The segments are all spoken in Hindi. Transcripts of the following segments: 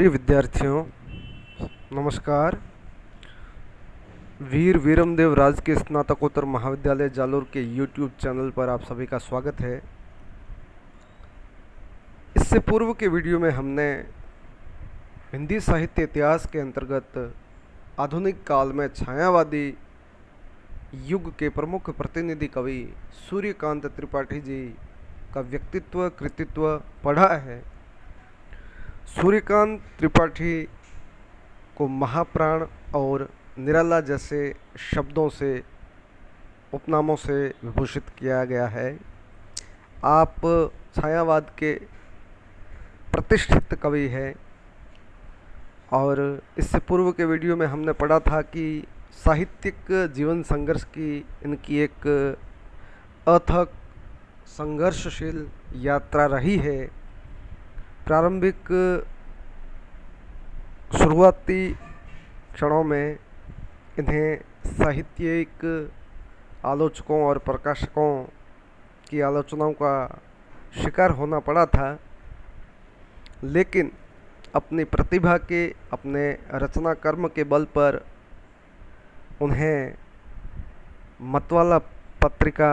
प्रिय विद्यार्थियों, नमस्कार। वीर वीरमदेव राजकीय स्नातकोत्तर महाविद्यालय जालोर के YouTube चैनल पर आप सभी का स्वागत है। इससे पूर्व के वीडियो में हमने हिंदी साहित्य इतिहास के अंतर्गत आधुनिक काल में छायावादी युग के प्रमुख प्रतिनिधि कवि सूर्यकांत त्रिपाठी जी का व्यक्तित्व कृतित्व पढ़ा है। सूर्यकांत त्रिपाठी को महाप्राण और निराला जैसे शब्दों से उपनामों से विभूषित किया गया है। आप छायावाद के प्रतिष्ठित कवि हैं और इससे पूर्व के वीडियो में हमने पढ़ा था कि साहित्यिक जीवन संघर्ष की इनकी एक अथक संघर्षशील यात्रा रही है। प्रारंभिक शुरुआती क्षणों में इन्हें साहित्यिक आलोचकों और प्रकाशकों की आलोचनाओं का शिकार होना पड़ा था, लेकिन अपनी प्रतिभा के अपने रचना कर्म के बल पर उन्हें मतवाला पत्रिका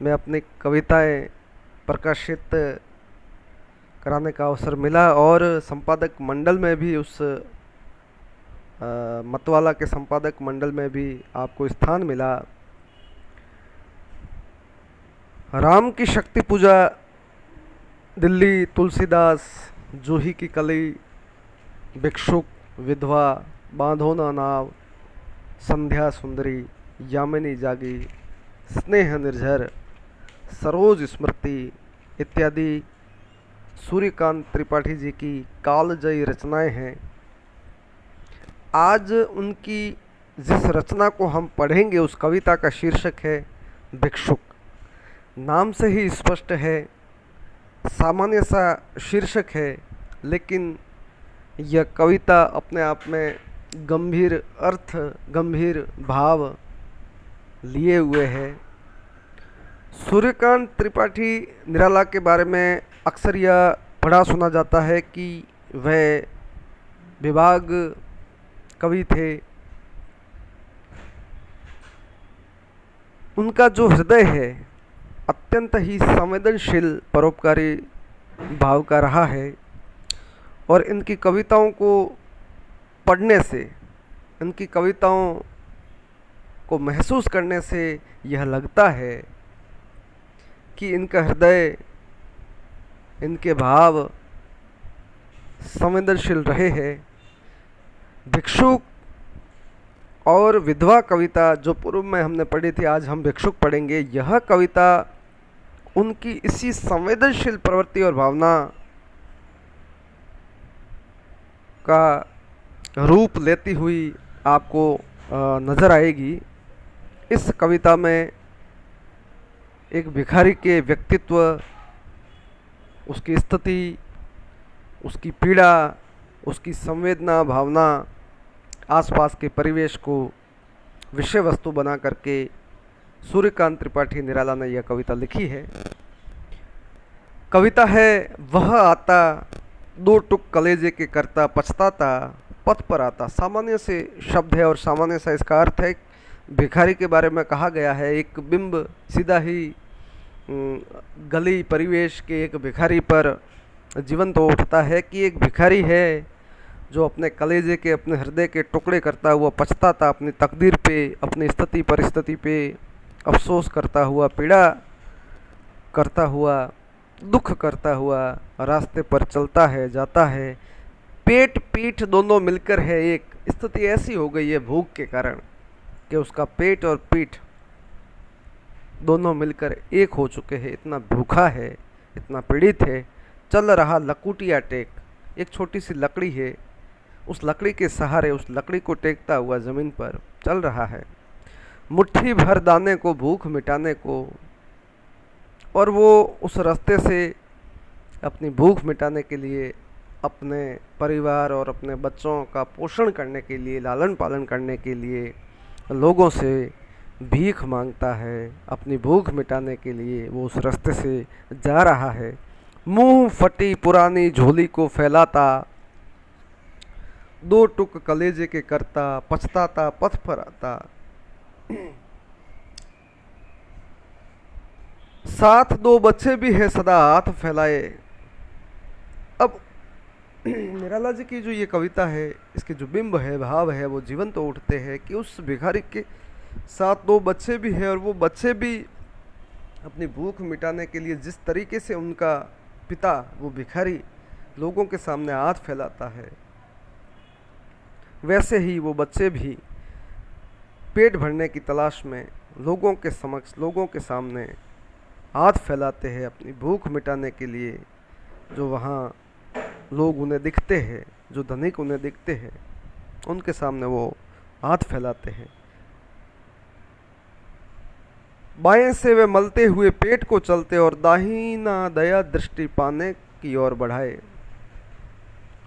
में अपनी कविताएं प्रकाशित कराने का अवसर मिला और संपादक मंडल में भी मतवाला के संपादक मंडल में भी आपको स्थान मिला। राम की शक्ति पूजा, दिल्ली तुलसीदास, जूही की कली, भिक्षुक, विधवा, बांधो ना नाव, संध्या सुंदरी, यामिनी जागी, स्नेह निर्झर, सरोज स्मृति इत्यादि सूर्यकांत त्रिपाठी जी की कालजयी रचनाएं हैं। आज उनकी जिस रचना को हम पढ़ेंगे उस कविता का शीर्षक है भिक्षुक। नाम से ही स्पष्ट है, सामान्य सा शीर्षक है, लेकिन यह कविता अपने आप में गंभीर अर्थ, गंभीर भाव लिए हुए है। सूर्यकांत त्रिपाठी निराला के बारे में अक्सर यह पढ़ा सुना जाता है कि वह विभाग कवि थे। उनका जो हृदय है अत्यंत ही संवेदनशील परोपकारी भाव का रहा है और इनकी कविताओं को पढ़ने से, इनकी कविताओं को महसूस करने से यह लगता है कि इनका हृदय, इनके भाव संवेदनशील रहे हैं। भिक्षुक और विधवा कविता जो पूर्व में हमने पढ़ी थी, आज हम भिक्षुक पढ़ेंगे। यह कविता उनकी इसी संवेदनशील प्रवृत्ति और भावना का रूप लेती हुई आपको नज़र आएगी। इस कविता में एक भिखारी के व्यक्तित्व, उसकी स्थिति, उसकी पीड़ा, उसकी संवेदना, भावना, आसपास के परिवेश को विषय वस्तु बना करके सूर्यकांत त्रिपाठी निराला ने यह कविता लिखी है। कविता है, वह आता दो टुक कलेजे के करता, पछताता पथ पर आता। सामान्य से शब्द है और सामान्य सा इसका अर्थ है। भिखारी के बारे में कहा गया है, एक बिंब सीधा ही गली परिवेश के एक भिखारी पर जीवंत हो उठता है कि एक भिखारी है जो अपने कलेजे के, अपने हृदय के टुकड़े करता हुआ पछताता, अपनी तकदीर पे, अपनी स्थिति परिस्थिति पे अफसोस करता हुआ, पीड़ा करता हुआ, दुख करता हुआ रास्ते पर चलता है, जाता है। पेट पीठ दोनों मिलकर है एक। स्थिति ऐसी हो गई है भूख के कारण कि उसका पेट और पीठ दोनों मिलकर एक हो चुके हैं। इतना भूखा है, इतना पीड़ित है। चल रहा लकुटिया टेक, एक छोटी सी लकड़ी है, उस लकड़ी के सहारे, उस लकड़ी को टेकता हुआ ज़मीन पर चल रहा है। मुट्ठी भर दाने को, भूख मिटाने को, और वो उस रास्ते से अपनी भूख मिटाने के लिए, अपने परिवार और अपने बच्चों का पोषण करने के लिए, लालन पालन करने के लिए लोगों से भीख मांगता है। अपनी भूख मिटाने के लिए वो उस रास्ते से जा रहा है। मुंह फटी पुरानी झोली को फैलाता, दो टुक कलेजे के करता पछताता पथ पर आता। साथ दो बच्चे भी है सदा हाथ फैलाए। अब निराला जी की जो ये कविता है, इसके जो बिंब है, भाव है, वो जीवंत तो उठते हैं कि उस भिखारी के साथ दो बच्चे भी हैं और वो बच्चे भी अपनी भूख मिटाने के लिए जिस तरीके से उनका पिता वो भिखारी लोगों के सामने हाथ फैलाता है, वैसे ही वो बच्चे भी पेट भरने की तलाश में लोगों के समक्ष, लोगों के सामने हाथ फैलाते हैं अपनी भूख मिटाने के लिए। जो वहाँ लोग उन्हें दिखते हैं, जो धनिक उन्हें दिखते हैं, उनके सामने वो हाथ फैलाते हैं। बाएं से वे मलते हुए पेट को चलते और दाहिना दया दृष्टि पाने की ओर बढ़ाए।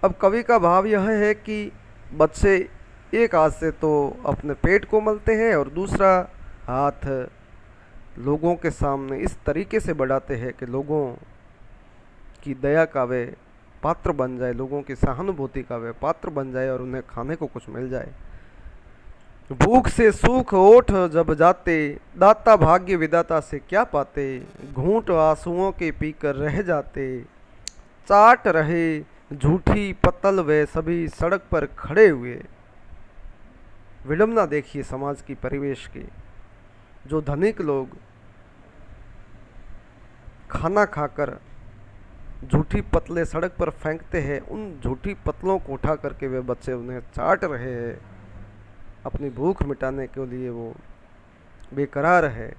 अब कवि का भाव यह है कि बच्चे एक हाथ से तो अपने पेट को मलते हैं और दूसरा हाथ लोगों के सामने इस तरीके से बढ़ाते हैं कि लोगों की दया का वे पात्र बन जाए, लोगों की सहानुभूति का वे पात्र बन जाए और उन्हें खाने को कुछ मिल जाए। भूख से सूख ओठ जब जाते, दाता भाग्य विदाता से क्या पाते, घूंट आंसुओं के पीकर रह जाते, चाट रहे झूठी पतल वे सभी सड़क पर खड़े हुए। विडंबना देखिए समाज की, परिवेश की। जो धनिक लोग खाना खाकर झूठी पतले सड़क पर फेंकते हैं, उन झूठी पतलों को उठा करके वे बच्चे उन्हें चाट रहे हैं। अपनी भूख मिटाने के लिए वो बेकरार है।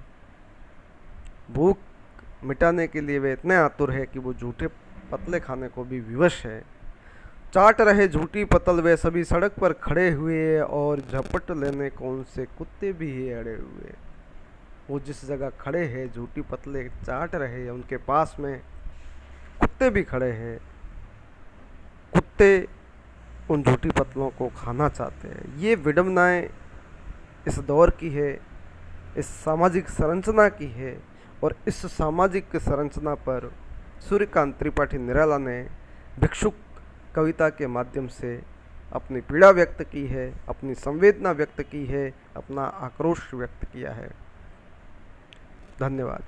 भूख मिटाने के लिए वे इतने आतुर है कि वो झूठे पतले खाने को भी विवश है। चाट रहे झूठी पतल वे सभी सड़क पर खड़े हुए और झपट लेने को उनसे कुत्ते भी ही अड़े हुए। वो जिस जगह खड़े हैं, झूठी पतले चाट रहे हैं, उनके पास में कुत्ते भी खड़े हैं। कुत्ते उन झूठी पतलों को खाना चाहते हैं। ये विडंबनाएं इस दौर की है, इस सामाजिक संरचना की है। और इस सामाजिक संरचना पर सूर्यकांत त्रिपाठी निराला ने भिक्षुक कविता के माध्यम से अपनी पीड़ा व्यक्त की है, अपनी संवेदना व्यक्त की है, अपना आक्रोश व्यक्त किया है। धन्यवाद।